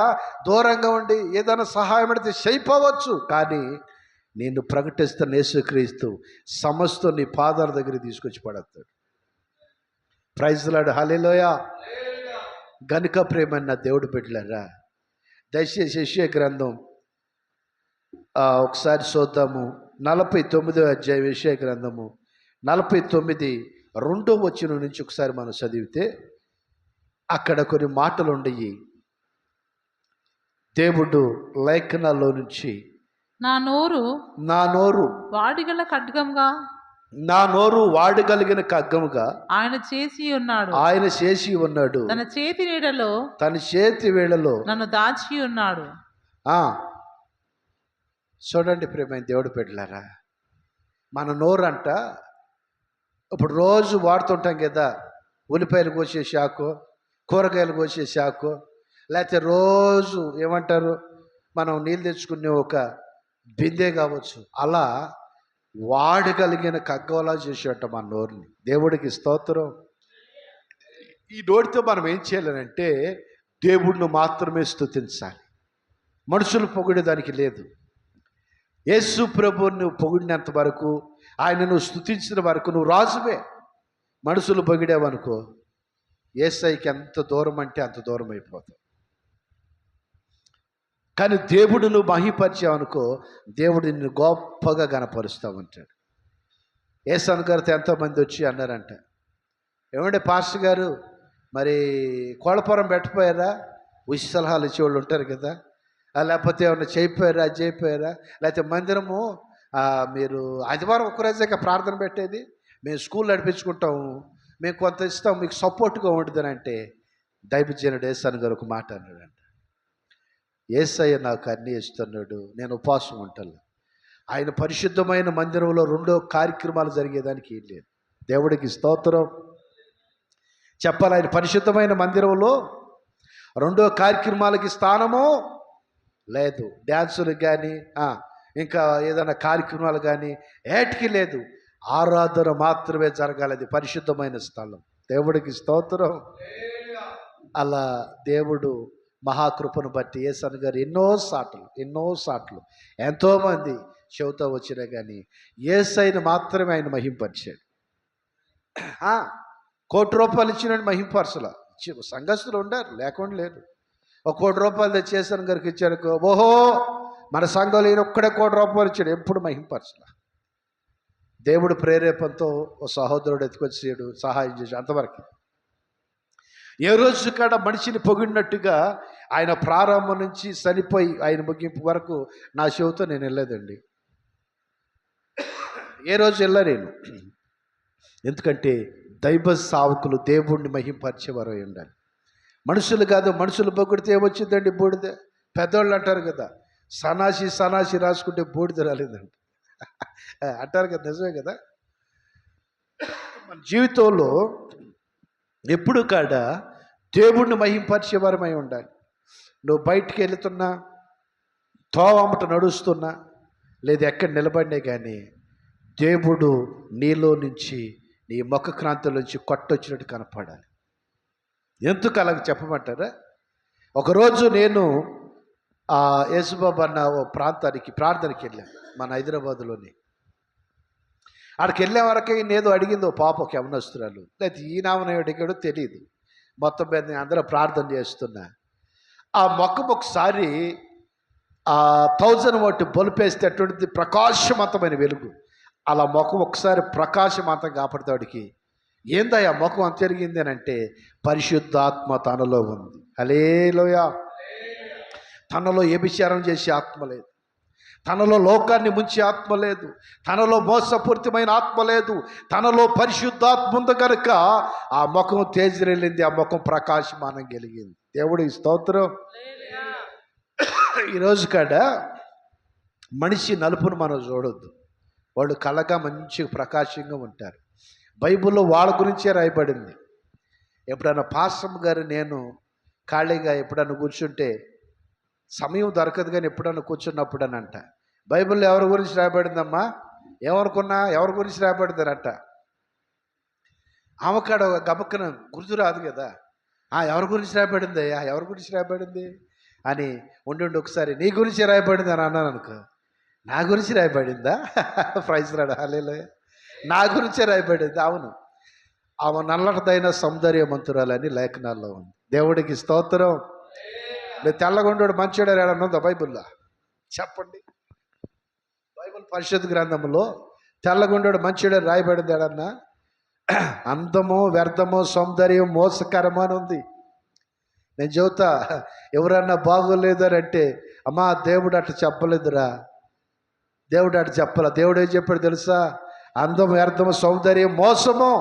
దూరంగా ఉండి ఏదైనా సహాయం పడితే చేయిపోవచ్చు. కానీ నేను ప్రకటిస్తున్న యేసుక్రీస్తు సమస్త నీ పాదాల దగ్గర తీసుకొచ్చి పడతాడు. Praise lord. హల్లెలూయా. గనుక ప్రేమన్న దేవుడు బిడ్డలారా, దయచేసి యెషయా గ్రంథం ఒకసారి చూద్దాము. 49వ అధ్యాయం యెషయా గ్రంథము 49:2 వచనం నుంచి ఒకసారి మనం చదివితే అక్కడ కొన్ని మాటలు ఉండయి. దేవుడు లేఖనాల్లో నుంచి నా నోరు వాడిగల ఖడ్గంగా, నా నోరు వాడగలిగిన ఖడ్గముగా ఆయన చేసి ఉన్నాడు. తన చేతి వేళలో నన్ను దాచి ఉన్నాడు. చూడండి ప్రేమైన దేవుడు బిడ్డలారా, మన నోరు అంట ఇప్పుడు రోజు వాడుతుంటాం కదా. ఉల్లిపాయలు కోసే శాఖ, కూరగాయలు కోసే శాఖ, లేకపోతే రోజు ఏమంటారు మనం నీళ్ళు తెచ్చుకునే ఒక బిందె కావచ్చు. అలా వాడగలిగిన ఖడ్గంలా చేసేట మన నోరుని. దేవుడికి స్తోత్రం. ఈ నోటితో మనం ఏం చేయాలంటే దేవుడిని మాత్రమే స్తుతించాలి. మనుషులు పొగిడేదానికి లేదు. యేసు ప్రభువుని నువ్వు పొగిడినంత వరకు, ఆయన నువ్వు స్తుతించిన వరకు నువ్వు రాజువే. మనుషులు పొగిడేవనుకో యేసయ్యకి ఎంత దూరం అంటే అంత దూరం అయిపోతాం. కానీ దేవుడు నువ్వు మహిమపరిచావు అనుకో, దేవుడు నిన్ను గొప్పగా గణపరుస్తామంటాడు. యేసన్న గారితో ఎంతోమంది వచ్చి అన్నారంట, ఏమంటే పాస్టర్ గారు మరి కోళ్ళపురం పెట్టపోయారా? ఉచిత సలహాలు ఇచ్చేవాళ్ళు ఉంటారు కదా, లేకపోతే ఏమన్నా చేయిపోయారా, అది చేయిపోయారా, లేకపోతే మందిరము మీరు ఆదివారం ఒక్కరోజే ప్రార్థన పెట్టేది, మేము స్కూల్ నడిపించుకుంటాము, మేము కొంత ఇస్తాం, మీకు సపోర్ట్గా ఉంటుంది అంటే దైవజనుడు యేసన్న గారు ఒక మాట అన్నాడంట, యేసయ్య నాకు అన్నీ ఇస్తున్నాడు, నేను ఉపవాసం ఉంటాను. ఆయన పరిశుద్ధమైన మందిరంలో రెండో కార్యక్రమాలు జరిగేదానికి ఏం లేదు. దేవుడికి స్తోత్రం చెప్పాలి. ఆయన పరిశుద్ధమైన మందిరంలో రెండో కార్యక్రమాలకి స్థానము లేదు. డ్యాన్సులకు కానీ ఇంకా ఏదైనా కార్యక్రమాలు కానీ ఏటికి లేదు. ఆరాధన మాత్రమే జరగాలి. అది పరిశుద్ధమైన స్థలం. దేవుడికి స్తోత్రం. అలా దేవుడు మహాకృపను బట్టి యేసన్న గారు ఎన్నో సాట్లు ఎంతోమంది చెబుతూ వచ్చినా కానీ యేసయ్యను మాత్రమే ఆయన మహింపరిచాడు. ₹1,00,00,000 ఇచ్చిన మహింపరచల. సంఘస్థులు ఉండారు, లేకుండా లేదు. ₹1,00,00,000 తెచ్చి యేసన్న గారికి ఇచ్చానుకో, ఓహో మన సంఘంలో ఈయన ఒక్కడే ₹1,00,00,000 ఇచ్చాడు, ఎప్పుడు మహింపరచల. దేవుడు ప్రేరేపణతో ఓ సహోదరుడు ఎత్తుకొచ్చాడు, సహాయం చేశాడు, అంతవరకు. ఏ రోజు కాడ మనిషిని పొగిడినట్టుగా ఆయన ప్రారంభం నుంచి చనిపోయి ఆయన ముగింపు వరకు నా చెవితో నేను వెళ్ళలేదండి. ఏ రోజు వెళ్ళలేను. ఎందుకంటే దైవ సావకులు దేవుణ్ణి మహింపరిచేవారు అయి ఉండాలి. మనుషులు కాదు. మనుషులు పొగిడితే ఏమొచ్చిందండి? బూడిద. పెద్దవాళ్ళు అంటారు కదా, సనాసి రాసుకుంటే బూడిద రాలేదండి అంటారు కదా, నిజమే కదా. మన జీవితంలో ఎప్పుడు కాడ దేవుణ్ణి మహింపరిచేవారమై ఉండాలి. నువ్వు బయటికి వెళుతున్నా, తోవమ్మట నడుస్తున్నా, లేదా ఎక్కడ నిలబడినా కానీ దేవుడు నీలో నుంచి, నీ ముఖ క్రాంతుల నుంచి కొట్టొచ్చినట్టు కనపడాలి. ఎందుకు అలాగ చెప్పమంటారా? ఒకరోజు నేను యేసుబాబు అన్న ఓ ప్రాంతానికి ప్రార్థనకి వెళ్ళాను, మన హైదరాబాదులోని. అక్కడికి వెళ్ళే వరకే నేదో అడిగింది ఓ పాప, ఒక యవనస్తురాలు, లేదా ఈ నామని అడిగాడో తెలియదు. మొత్తం మీద నేను అందరూ ప్రార్థన చేస్తున్నా. ఆ ముఖం ఒకసారి 1000 వాట్ బొలిపేస్తే అటువంటిది ప్రకాశవంతమైన వెలుగు. అలా ముఖం ఒకసారి ప్రకాశవంతం కాపాడుతాడికి ఏందయ్యా ముఖం అంత జరిగింది అని అంటే, పరిశుద్ధాత్మ తనలో ఉంది. హల్లెలూయా. తనలో వ్యభిచారం చేసే ఆత్మ లేదు, తనలో లోకాన్ని ముంచే ఆత్మ లేదు, తనలో మోసపూరితమైన ఆత్మ లేదు, తనలో పరిశుద్ధాత్మ ఉంది కనుక ఆ ముఖం తేజరెళ్ళింది, ఆ ముఖం ప్రకాశమానం కలిగింది. దేవుడికి స్తోత్రం. ఈరోజు కాడ మనిషి నలుపును మనం చూడొద్దు. వాళ్ళు కళగా మంచిగా ప్రకాశంగా ఉంటారు. బైబిల్లో వాళ్ళ గురించే రాయబడింది. ఎప్పుడన్నా పాస్టర్ గారు నేను ఖాళీగా ఎప్పుడన్నా కూర్చుంటే, సమయం దొరకదు కానీ ఎప్పుడన్నా కూర్చున్నప్పుడు అని అంట, బైబిల్లో ఎవరి గురించి రాయబడిందమ్మా, ఏమనుకున్నా ఎవరి గురించి రాయబడిందనంట. ఆమెకాడ గబక్కన గుర్తు రాదు కదా, ఎవరి గురించి రాయబడింది, ఎవరి గురించి రాయబడింది అని ఉండి ఒకసారి నీ గురించి రాయబడింది అని అన్నాను అనుకో, నా గురించి రాయబడిందా? ప్రైజ్ రాడు. హల్లెలూయా. నా గురించే రాయబడింది. అవును, ఆమె నల్లటదైన సౌందర్యవంతురాలని లేఖనాల్లో ఉంది. దేవుడికి స్తోత్రం. లేదు తెల్లగొండోడు మంచోడు ఏడన్నా ఉందా బైబిల్లో? చెప్పండి. బైబిల్ పరిశుద్ధ గ్రంథంలో తెల్లగొండోడు మంచోడు రాయబడింది ఏడన్నా? అందము, వ్యర్థము, సౌందర్యం, మోసకరము అని ఉంది. నేను చెబుతా, ఎవరన్నా బాగోలేదని అంటే, అమ్మా దేవుడు అట్లా చెప్పలేదురా, దేవుడు అట్లా చెప్పాల. దేవుడు ఏం చెప్పాడు తెలుసా? అందం, వ్యర్థము, సౌందర్యం, మోసము.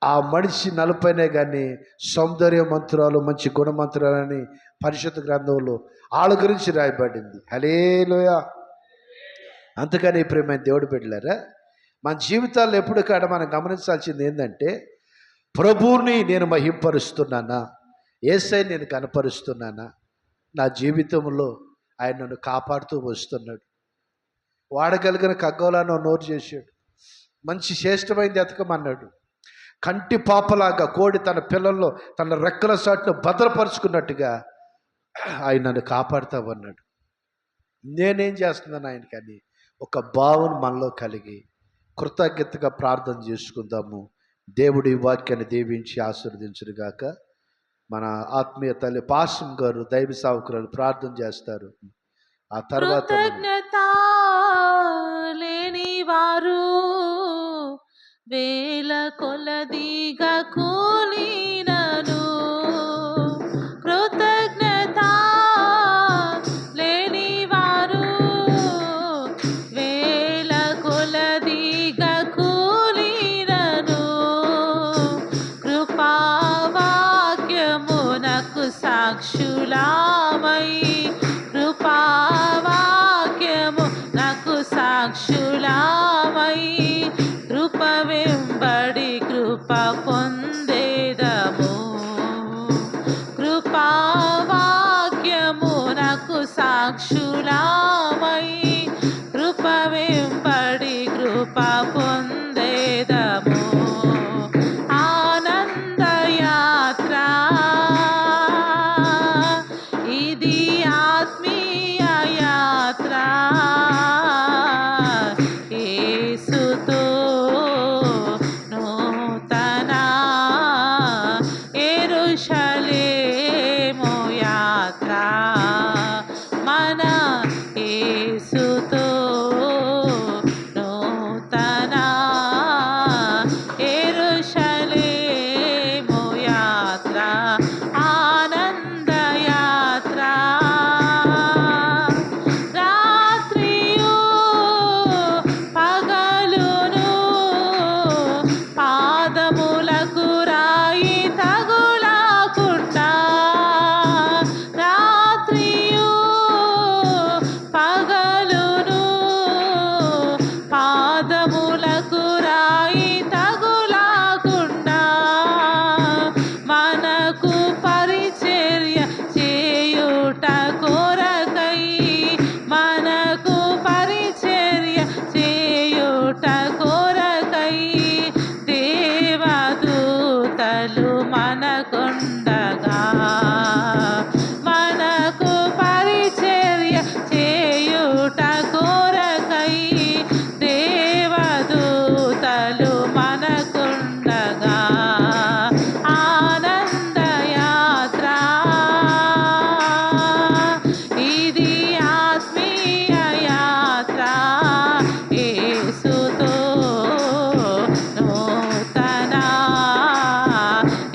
ఆ మనిషి నలుపైనే కానీ సౌందర్యమంతురాలు, మంచి గుణమంతురాలని పరిశుద్ధ గ్రంథంలో వాళ్ళ గురించి రాయబడింది. హల్లెలూయా. అంతకని ప్రియమైన దేవుడు బిడ్డలారా, మన జీవితాల్లో ఎప్పుడు కాడ మనం గమనించాల్సింది ఏంటంటే, ప్రభువుని నేను మహింపరుస్తున్నానా, యేసయ్యని నేను కనపరుస్తున్నానా, నా జీవితంలో ఆయన నన్ను కాపాడుతూ వస్తున్నాడు. వాడగలిగిన ఖగ్గోలాను నోరు చేశాడు, మంచి శ్రేష్టమైనది ఎతకమన్నాడు. కంటి పాపలాగా కోడి తన పిల్లల్లో తన రెక్కల చాటును భద్రపరుచుకున్నట్టుగా ఆయన నన్ను కాపాడుతామన్నాడు. నేనేం చేస్తున్నాను ఆయన కానీ ఒక భావన మనలో కలిగి కృతజ్ఞతగా ప్రార్థన చేసుకుందాము. దేవుడి వాక్యాన్ని దీవించి ఆశీర్వదించుగాక. మన ఆత్మీయ తల్లి పాసం గారు దైవ సేవకురాలు ప్రార్థన చేస్తారు. ఆ తర్వాత కృతజ్ఞత లేని వారు వేల కొలదిగా కూలినను, కృతజ్ఞత లేని వారు వేల కొలదిగా కూలినను, కృపావాక్యమునకు సాక్షులామై, కృపావాక్యము నాకు సాక్షులామై, కృప వెంబడి కృప పొందేదము, కృపావాక్యము నాకు సాక్షులామై, కృప వెంబడి కృప పొందేదము. ఆనందయాత్ర ఇది ఆత్మీయ యాత్ర, యేసుతో నూతన యెరూషలేము యాత్ర, మన యేసుతో నూతన యెరూషలేము యాత్ర, ఆనందయాత్ర. రాత్రియు పగలును పాదములకు రాయి తగులకుండా, రాత్రియు పగలును పాదములకు రాయి తగులకుండా, మనకు పరిచర్య చేయుట కొరకై, మనకు పరిచర్య చేయుట కొరకై, దేవదూతలు మనకుండగా, మనకు పరిచర్య చేయుట కొరకై, దేవదూతలు మనకుండగా, ఆనందయాత్ర ఇది ఆత్మీయ యాత్ర, యేసుతో నూతన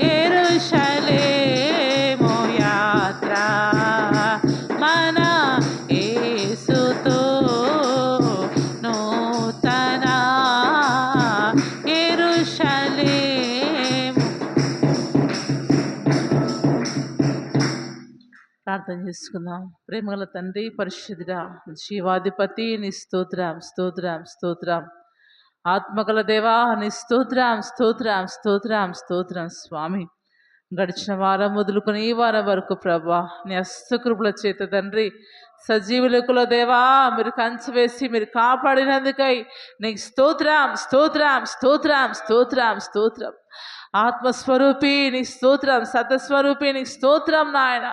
యెరూషలేము యాత్ర, మన యేసుతో నూతన యెరూషలేము. ప్రార్థన చేసుకుందాం. ప్రేమగల తండ్రి, పరిశుద్ధుడా, జీవాధిపతి, నీ స్తోత్రం స్తోత్రం స్తోత్రం. ఆత్మగల దేవా, నీ స్తోత్రం స్తోత్రం స్తోత్రం స్తోత్రం స్వామి. గడిచిన వారం మొదలుకొని ఈ వారం వరకు ప్రభా, నీ హస్తకృపల చేత తండ్రి సజీవులకుల దేవా మీరు కంచె వేసి మీరు కాపాడినందుకై నీకు స్తోత్రం స్తోత్రం స్తోత్రం స్తోత్రం స్తోత్రం. ఆత్మస్వరూపి నీ స్తోత్రం, సతస్వరూపి నీ స్తోత్రం నాయన.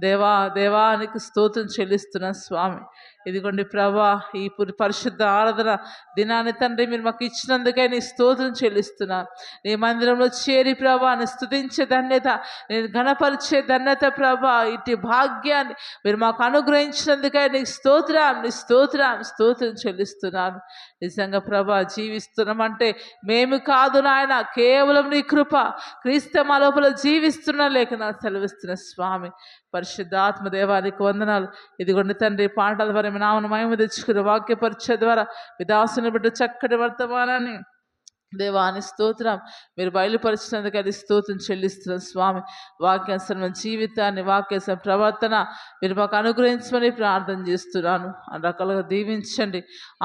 దేవా దేవా నీకు స్తోత్రం చెల్లిస్తున్నా స్వామి. ఇదిగోండి ప్రభా, ఈ పరిశుద్ధ ఆరాధన దినాన్ని తండ్రి మీరు మాకు ఇచ్చినందుకే నీ స్తోత్రం చెల్లిస్తున్నా. నీ మందిరంలో చేరి ప్రభా నీ స్తుతించే ధన్యత, నేను ఘనపరిచే ధన్యత ప్రభా, ఇటు భాగ్యాన్ని మీరు మాకు అనుగ్రహించినందుకే నీ స్తోత్రం నీ స్తోత్రం స్తోత్రం చెల్లిస్తున్నాను. నిజంగా ప్రభా జీవిస్తున్నామంటే మేము కాదు నాయన, కేవలం నీ కృప. క్రీస్తు మా లోపల జీవిస్తున్నా లేక నా సెలవిస్తున్న స్వామి. పరిశుద్ధాత్మ దేవానికి వందనాలు. ఇదిగోండి తండ్రి, పాటల ద్వారా మీ నామను మహిమ తెచ్చుకుని వాక్య పరిచయ ద్వారా విదాసుని బిడ్డ చక్కటి వర్తమానాన్ని దేవాని స్తోత్రం మీరు బయలుపరిచినందుకు అది స్తోత్రం చెల్లిస్తున్నాం స్వామి. వాక్యానుసరమైన జీవితాన్ని, వాక్యానుసరమైన ప్రవర్తన మీరు మాకు అనుగ్రహించమని ప్రార్థన చేస్తున్నాను. అన్ని రకాలుగా దీవించండి,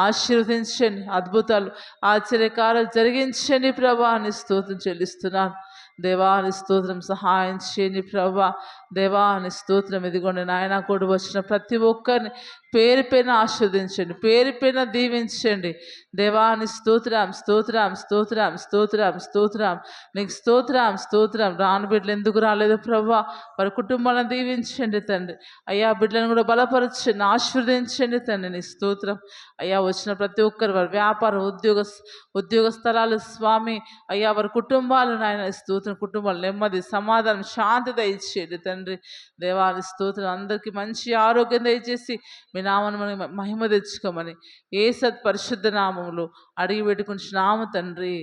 ఆశీర్వదించండి, అద్భుతాలు ఆశ్చర్యకారాలు జరిగించండి ప్రభా అని స్తోత్రం చెల్లిస్తున్నాను. దేవాని స్తోత్రం, సహాయం చేయండి ప్రభా. దేవాని స్తోత్రం. ఇదిగోండి నాయన, కూడి వచ్చిన ప్రతి ఒక్కరిని పేరు పైన ఆస్వాదించండి, పేరు పైన దీవించండి. దేవాని స్తోత్రం, స్తోత్రం, స్తోత్రం, స్తోత్రం, స్తోత్రం. నీకు స్తోత్రం, స్తోత్రం. రాను బిడ్డలు ఎందుకు రాలేదు ప్రభా, వారి కుటుంబాలను దీవించండి తండ్రి. అయ్యా, బిడ్డలను కూడా బలపరచండి, ఆశీర్వదించండి తండ్రి. నీ స్తోత్రం అయ్యా. వచ్చిన ప్రతి ఒక్కరు వారి వ్యాపారం, ఉద్యోగ స్థలాలు స్వామి అయ్యా, వారి కుటుంబాలు నాయన స్తోత్రం. కుటుంబాలు నెమ్మది, సమాధానం, శాంతి దయచేయండి తండ్రి. దేవాని స్తోత్రం. అందరికీ మంచి ఆరోగ్యం దయచేసి మీ నామమును మహిమ తెచ్చుకోమని యేసు పరిశుద్ధ నామములో అడిగి పెట్టుకుంటున్నాము తండ్రి.